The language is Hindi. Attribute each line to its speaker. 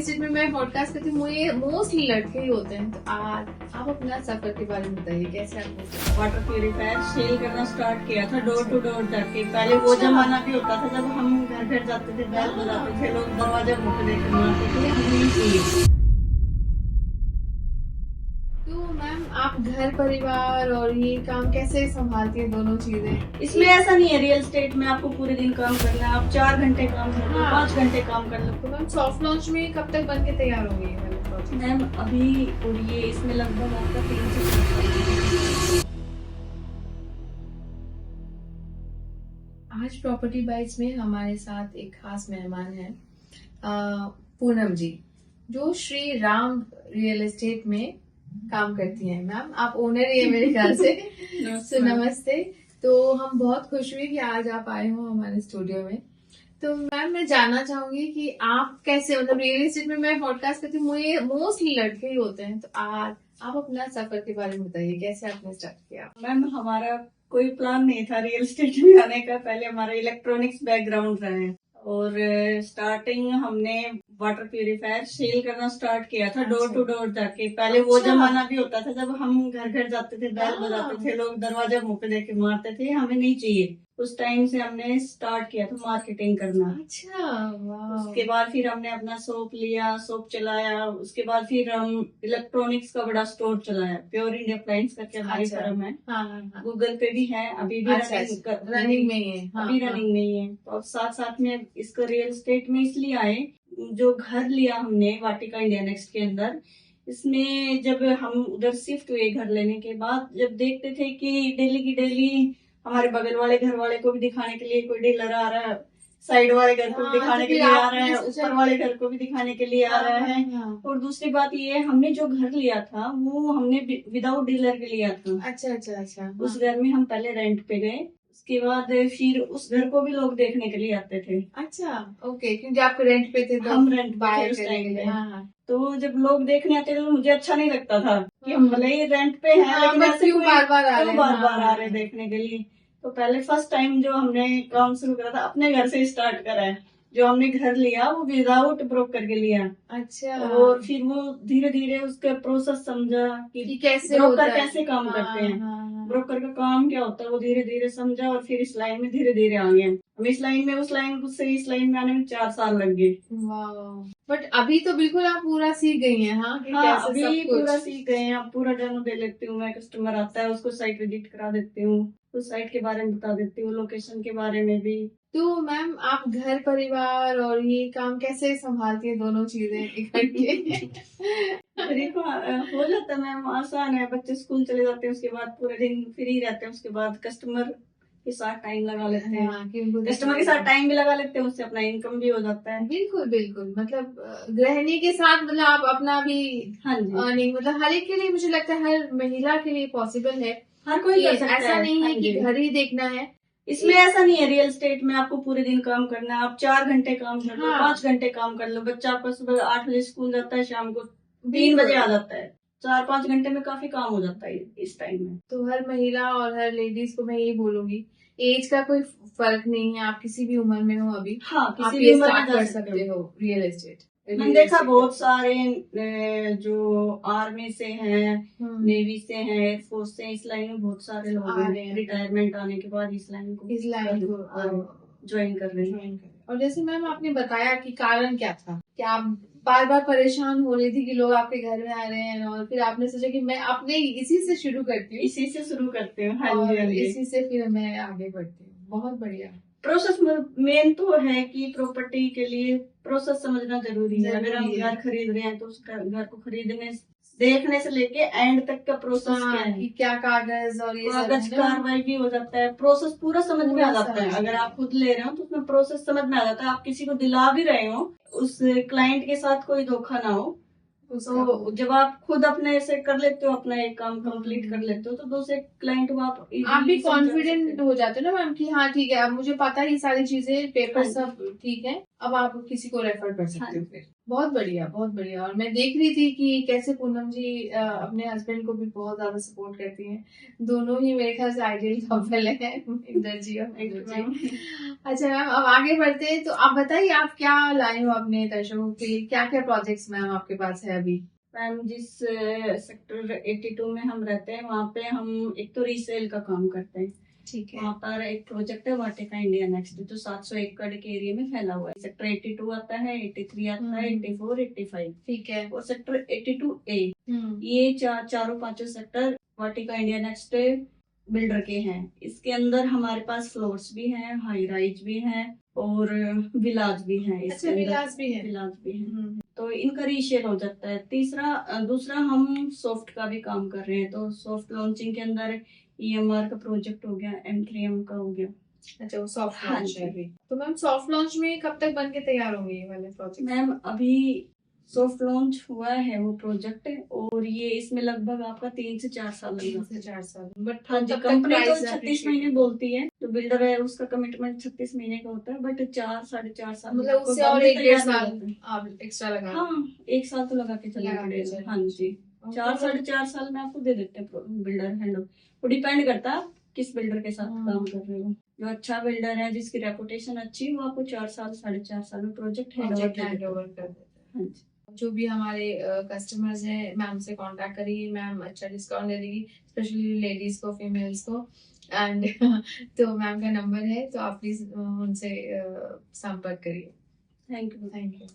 Speaker 1: एस्टेट में मैं पॉडकास्ट करती हूँ, ये मोस्टली लड़के ही होते हैं। तो आज आप अपना सफर के बारे में बताइए, कैसे आपने
Speaker 2: वाटर प्यूरिफायर सेल करना स्टार्ट किया था डोर टू डोर जाके। पहले वो जमाना भी होता था जब हम घर घर जाते थे, बैल बजाते थे, लोग दरवाजा मुख देकर मारते थे, हमें नहीं चाहिए।
Speaker 1: तो मैम आप घर परिवार और ये काम कैसे संभालती हैं दोनों चीजें?
Speaker 2: इसमें ऐसा नहीं है रियल एस्टेट में आपको पूरे दिन काम करना है, आप 4 घंटे काम कर लो,
Speaker 1: हाँ।
Speaker 2: 5 घंटे काम कर लो।
Speaker 1: तो मैम सॉफ्ट लॉन्च में कब तक बन के तैयार होगी ये वाला प्रोजेक्ट?
Speaker 2: मैम अभी और ये इसमें लगभग आपका 3 से 4
Speaker 1: आज प्रॉपर्टी बाइट्स में हमारे साथ एक खास मेहमान है, पूनम जी, जो श्री राम रियल एस्टेट में काम करती हैं। मैम आप ओनर ही है मेरे ख्याल से। तो नमस्ते। तो हम बहुत खुश हुए कि आज आप आए हो हमारे स्टूडियो में। तो मैम मैं जानना चाहूंगी कि आप कैसे, मतलब रियल एस्टेट में मैं पॉडकास्ट करती हूँ, ये मोस्टली लड़के ही होते हैं। तो आज आप अपना सफर के बारे में बताइए, कैसे आपने स्टार्ट किया?
Speaker 2: मैम हमारा कोई प्लान नहीं था रियल एस्टेट में आने का। पहले हमारा इलेक्ट्रॉनिक्स बैकग्राउंड रहा है और स्टार्टिंग हमने वाटर प्यूरिफायर सेल करना स्टार्ट किया था डोर टू डोर जाके। पहले वो जमाना भी होता था जब हम घर घर जाते थे, बैल बजाते थे, लोग दरवाजा मुंह पे देके मारते थे, हमें नहीं चाहिए। उस टाइम से हमने स्टार्ट किया था मार्केटिंग करना।
Speaker 1: अच्छा, वाह।
Speaker 2: उसके बाद फिर हमने अपना शॉप लिया, शॉप चलाया। उसके बाद फिर हम इलेक्ट्रॉनिक्स का बड़ा स्टोर चलाया, प्योर इंडिया अप्लायंस करके हमारी
Speaker 1: अच्छा।
Speaker 2: फर्म है।
Speaker 1: हाँ, हाँ।
Speaker 2: गूगल पे भी है, अभी भी
Speaker 1: अच्छा, रनिंग में ही है। हाँ,
Speaker 2: अभी
Speaker 1: हाँ।
Speaker 2: रनिंग नहीं है। और साथ साथ में इसको रियल एस्टेट में इसलिए आए, जो घर लिया हमने वाटिका इंडिया नेक्स्ट के अंदर, इसमें जब हम उधर शिफ्ट हुए घर लेने के बाद, जब देखते थे कि डेली की डेली हमारे बगल वाले घर वाले को भी दिखाने के लिए कोई डीलर आ रहा है, साइड वाले घर को भी दिखाने के लिए आ रहा है, ऊपर वाले घर को भी दिखाने के लिए आ रहा है। और दूसरी बात ये, हमने जो घर लिया था वो हमने विदाउट डीलर के लिया था।
Speaker 1: अच्छा अच्छा अच्छा।
Speaker 2: उस घर में हम पहले रेंट पे गए, उसके बाद फिर उस घर को भी लोग देखने के लिए आते थे।
Speaker 1: अच्छा, ओके, क्योंकि आप रेंट पे थे तो
Speaker 2: हम रेंट
Speaker 1: बाय
Speaker 2: पे उस
Speaker 1: करने
Speaker 2: टाइम
Speaker 1: के लिए।
Speaker 2: पे।
Speaker 1: हाँ, हाँ।
Speaker 2: तो जब लोग देखने आते थे तो मुझे अच्छा नहीं लगता था कि हम भले ही रेंट पे हैं,
Speaker 1: हाँ,
Speaker 2: लेकिन
Speaker 1: बट
Speaker 2: ऐसे
Speaker 1: क्यों
Speaker 2: कोई
Speaker 1: बार-बार आ रहे हैं?
Speaker 2: बार बार
Speaker 1: हाँ,
Speaker 2: आ रहे देखने के लिए। तो पहले फर्स्ट टाइम जो हमने काम शुरू करा था अपने घर से स्टार्ट करा है। जो हमने घर लिया वो विदाउट ब्रोकर के लिया।
Speaker 1: अच्छा।
Speaker 2: और फिर वो धीरे धीरे उसका प्रोसेस समझा कि
Speaker 1: कैसे होता
Speaker 2: ब्रोकर
Speaker 1: है?
Speaker 2: कैसे काम
Speaker 1: हाँ,
Speaker 2: करते हैं,
Speaker 1: हाँ, हाँ।
Speaker 2: ब्रोकर का काम क्या होता है, वो धीरे धीरे समझा। और फिर इस लाइन में धीरे धीरे आ गए हम। इस लाइन में उस लाइन से इस लाइन में आने में 4 साल लग गए।
Speaker 1: बट अभी तो बिल्कुल आप पूरा सीख गई हैं। हाँ, कि
Speaker 2: हाँ,
Speaker 1: कैसे
Speaker 2: अभी
Speaker 1: सब कुछ
Speaker 2: पूरा सीख गए हैं। अब पूरा डेमो दे लेती हूँ मैं, कस्टमर आता है उसको साइट विजिट करा देती हूँ, उस साइट के बारे में बता देती हूँ, लोकेशन के बारे में भी।
Speaker 1: तो मैम आप घर परिवार और ये काम कैसे संभालती हैं दोनों चीजें इकट्ठे?
Speaker 2: देखो हो जाता है मैम, आसान है। बच्चे स्कूल चले जाते हैं, उसके बाद पूरे दिन फ्री रहते हैं, उसके बाद कस्टमर के साथ टाइम लगा लेते हैं।
Speaker 1: हाँ, कि उनको
Speaker 2: कस्टमर के साथ टाइम भी लगा लेते हैं, उससे अपना इनकम भी हो जाता है।
Speaker 1: बिल्कुल बिल्कुल, मतलब गृहिणी के साथ मतलब आप अपना भी
Speaker 2: हाँ जी,
Speaker 1: अर्निंग, मतलब हर एक के लिए, मुझे लगता है हर महिला के लिए पॉसिबल है।
Speaker 2: हर कोई कर सकता
Speaker 1: ऐसा
Speaker 2: है।
Speaker 1: नहीं है
Speaker 2: हाँ
Speaker 1: कि
Speaker 2: जी।
Speaker 1: घर ही देखना है।
Speaker 2: इसमें ऐसा नहीं है रियल एस्टेट में आपको पूरे दिन काम करना है, आप 4 घंटे काम कर लो,
Speaker 1: हाँ।
Speaker 2: 5 घंटे काम कर लो। बच्चा आपका सुबह 8 बजे स्कूल जाता है, शाम को 3 बजे आ जाता है। 4-5 घंटे में काफी काम हो जाता है इस टाइम में।
Speaker 1: तो हर महिला और हर लेडीज को मैं यही बोलूंगी, एज का कोई फर्क नहीं है, आप किसी भी उम्र में हो अभी,
Speaker 2: हाँ,
Speaker 1: आप
Speaker 2: किसी भी
Speaker 1: ये
Speaker 2: उम्र में
Speaker 1: स्टार्ट
Speaker 2: जा
Speaker 1: कर
Speaker 2: सकते
Speaker 1: सकते हो रियल एस्टेट।
Speaker 2: मैंने देखा बहुत सारे जो आर्मी से हैं, नेवी से हैं, एयरफोर्स से, इस लाइन में बहुत सारे लोग
Speaker 1: आ रहे
Speaker 2: हैं।
Speaker 1: हैं।
Speaker 2: रिटायरमेंट आने के बाद इस लाइन को ज्वाइन कर रहे हैं।
Speaker 1: और जैसे मैम आपने बताया कि कारण क्या था, कि आप बार बार परेशान हो रही थी कि लोग आपके घर में आ रहे हैं, और फिर आपने सोचा कि मैं अपने इसी से शुरू करती हूँ,
Speaker 2: इसी से शुरू करते हैं। हाँ
Speaker 1: और
Speaker 2: जी, हाँ जी।
Speaker 1: इसी से फिर मैं आगे बढ़ती हूँ। बहुत बढ़िया।
Speaker 2: प्रोसेस मेन तो है कि प्रॉपर्टी के लिए प्रोसेस समझना जरूरी है। अगर हम घर खरीद रहे हैं तो उस घर को खरीदने देखने से लेके एंड तक का प्रोसेस क्या है,
Speaker 1: कि क्या कागज और ये
Speaker 2: कागज
Speaker 1: सब है ना।
Speaker 2: कार्रवाई भी हो जाता है, प्रोसेस पूरा समझ में आ जाता है।
Speaker 1: समझ
Speaker 2: अगर आप खुद ले रहे हो तो उसमें प्रोसेस समझ में आ जाता है। आप किसी को दिला भी रहे हो, उस क्लाइंट के साथ कोई धोखा ना हो। तो जब आप खुद अपने से कर लेते हो, अपना एक काम कंप्लीट कर लेते हो, तो दूसरे क्लाइंट को आप
Speaker 1: भी कॉन्फिडेंट हो जाते हो ना मैम, कि हाँ ठीक है, अब मुझे पता है ये सारी चीजें, पेपर सब ठीक है, अब आप किसी को रेफर कर सकते हो फिर। बहुत बढ़िया, बहुत बढ़िया। और मैं देख रही थी कि कैसे पूनम जी अपने हस्बैंड को भी बहुत ज्यादा सपोर्ट करती हैं। दोनों ही मेरे ख्याल से आइडियल कपल है, इंदर जी और मंजू जी। अच्छा मैम, अब आगे बढ़ते हैं, तो आप बताइए आप क्या लाए हो अपने दर्शकों के लिए, क्या क्या प्रोजेक्ट्स मैम आपके पास है अभी?
Speaker 2: मैम जिस सेक्टर 82 में हम रहते हैं वहाँ पे हम एक तो रीसेल का काम करते हैं।
Speaker 1: ठीक है।
Speaker 2: वहाँ पर एक प्रोजेक्ट है वाटिका इंडिया नेक्स्ट, जो 700 एकड़ के एरिया में फैला हुआ है। सेक्टर 82 आता है, 83 आता है, 84, 85।
Speaker 1: ठीक है।
Speaker 2: और सेक्टर 82A, ये चारों पांचों सेक्टर वाटिका इंडिया नेक्स्ट बिल्डर के हैं। इसके अंदर हमारे पास फ्लोर्स भी हैं, हाई राइज भी हैं और विलाज भी हैं। इसके
Speaker 1: अच्छा, विलास भी है।
Speaker 2: विलाज भी हैं। तो इनका रीशेल हो जाता है। दूसरा हम सॉफ्ट का भी काम कर रहे हैं। तो सॉफ्ट लॉन्चिंग के अंदर EMR का प्रोजेक्ट हो गया, M3M का हो गया।
Speaker 1: अच्छा, वो सॉफ्ट
Speaker 2: हाँ
Speaker 1: लॉन्च है
Speaker 2: जी।
Speaker 1: अभी। तो मैम सॉफ्ट लॉन्च में कब तक बन के तैयार होंगे ये वाले प्रोजेक्ट?
Speaker 2: मैम अभी सॉफ्ट लॉन्च हुआ है वो प्रोजेक्ट, और ये इसमें लगभग आपका 3 से 4 साल लगेगा।
Speaker 1: 3 से 4 साल, बट
Speaker 2: हाँ जी, कंपनी तो 36 महीने बोलती है, जो बिल्डर है उसका कमिटमेंट 36 महीने का होता है, बट 4-4.5 साल में
Speaker 1: मतलब
Speaker 2: आपको
Speaker 1: उससे
Speaker 2: घर
Speaker 1: और
Speaker 2: भी
Speaker 1: 1-1.5
Speaker 2: तैयार हो
Speaker 1: साल
Speaker 2: जाता है।
Speaker 1: आप एक्स्ट्रा लगा।
Speaker 2: हाँ, 1 साल तो लगा के चलना
Speaker 1: लगा के
Speaker 2: पड़ेगा।
Speaker 1: चलना।
Speaker 2: हाँ जी, 4-4.5 साल में आपको दे देते हैं बिल्डर हैंड। वो डिपेंड करता है आप किस बिल्डर के साथ काम कर रहे हो। जो अच्छा बिल्डर है, जिसकी रेपुटेशन अच्छी, वो आपको 4 साल 4.5 साल में प्रोजेक्ट हैंड ओवर कर देता है। हाँ जी।
Speaker 1: जो भी हमारे कस्टमर्स हैं, मैम से कांटेक्ट करिए, मैम अच्छा डिस्काउंट दे देगी, स्पेशली लेडीज को, फीमेल्स को। एंड तो मैम का नंबर है, तो आप प्लीज उनसे संपर्क करिए।
Speaker 2: Thank you.
Speaker 1: Thank you.